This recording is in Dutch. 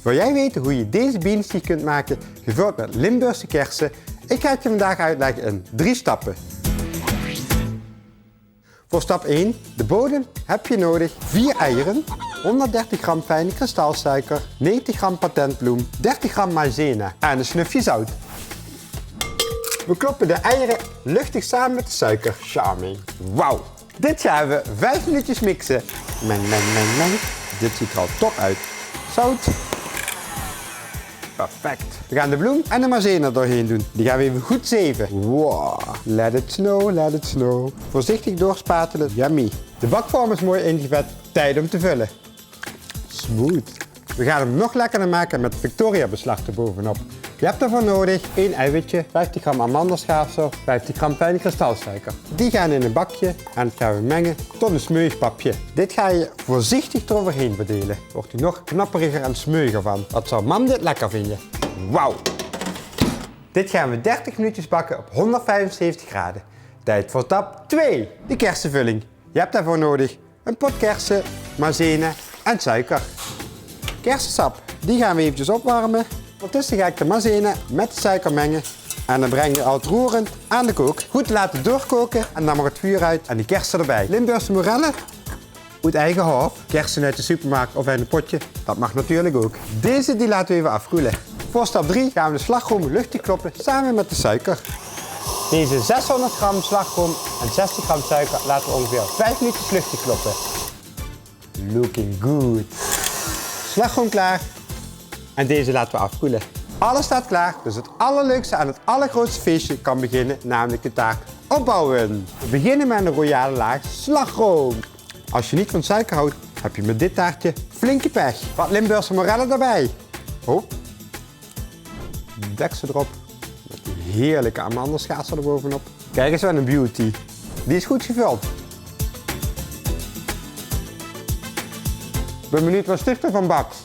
Wil jij weten hoe je deze bienenstich kunt maken gevuld met Limburgse kersen? Ik ga het je vandaag uitleggen in 3 stappen. Voor stap 1, de bodem, heb je nodig 4 eieren, 130 gram fijne kristalsuiker, 90 gram patentbloem, 30 gram maïzena en een snufje zout. We kloppen de eieren luchtig samen met de suiker. Charming. Wauw. Dit gaan we 5 minuutjes mixen. Meng, meng, meng, meng. Dit ziet er al top uit. Zout. Perfect. We gaan de bloem en de maïzena doorheen doen. Die gaan we even goed zeven. Wow. Let it snow, let it snow. Voorzichtig doorspatelen. Yummy. De bakvorm is mooi ingevet. Tijd om te vullen. Smooth. We gaan hem nog lekkerder maken met Victoria beslag erbovenop. Je hebt ervoor nodig 1 eiwitje, 50 gram amandelschaafsel, 50 gram fijne kristalsuiker. Die gaan in een bakje en dat gaan we mengen tot een smeuigpapje. Dit ga je voorzichtig eroverheen verdelen. Wordt hij nog knapperiger en smeuiger van. Wat zou mam dit lekker vinden? Wauw! Dit gaan we 30 minuutjes bakken op 175 graden. Tijd voor stap 2, de kersenvulling. Je hebt daarvoor nodig een pot kersen, maïzena en suiker. Kersensap, die gaan we eventjes opwarmen. Ondertussen ga ik de maïzena met de suiker mengen en dan breng je al het roerend aan de kook. Goed laten doorkoken en dan mag het vuur uit en die kersen erbij. Limburgse morellen, uit eigen hof. Kersen uit de supermarkt of uit een potje, dat mag natuurlijk ook. Deze die laten we even afkoelen. Voor stap 3 gaan we de slagroom luchtig kloppen samen met de suiker. Deze 600 gram slagroom en 60 gram suiker laten we ongeveer 5 minuutjes luchtig kloppen. Looking good. Slagroom klaar. En deze laten we afkoelen. Alles staat klaar, dus het allerleukste en het allergrootste feestje kan beginnen, namelijk de taart opbouwen. We beginnen met een royale laag slagroom. Als je niet van suiker houdt, heb je met dit taartje flinke pech. Wat Limburgse morellen erbij. Oh. Deksel erop. Met die heerlijke amandelschaafsel erbovenop. Kijk eens wat een beauty. Die is goed gevuld. Ik ben benieuwd wat Stichter van bakt.